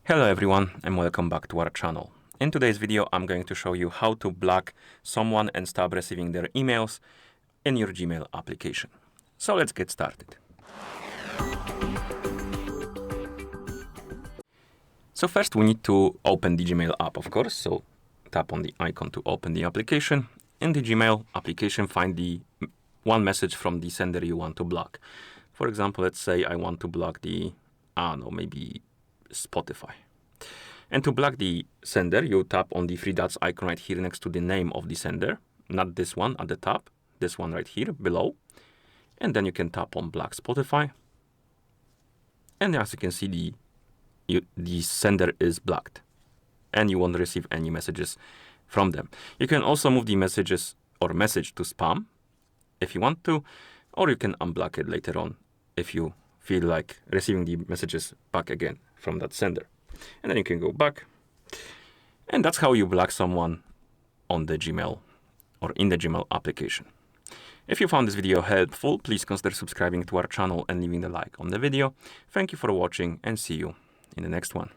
Hello everyone and welcome back to our channel. In today's video I'm going to show you how to block someone and stop receiving their emails in your Gmail application. So let's get started. So first we need to open the Gmail app, of course. So tap on the icon to open the application. In the Gmail application, find the one message from the sender you want to block. For example, let's say I want to block the, maybe Spotify. And to block the sender, you tap on the three dots icon right here next to the name of the sender, not this one at the top, this one right here below. And then you can tap on block Spotify. And as you can see, the sender is blocked and you won't receive any messages from them. You can also move the messages or message to spam if you want to, or you can unblock it later on if you feel like receiving the messages back again from that sender. And then you can go back. And that's how you block someone on the Gmail or in the Gmail application. If you found this video helpful, please consider subscribing to our channel and leaving a like on the video. Thank you for watching and see you in the next one.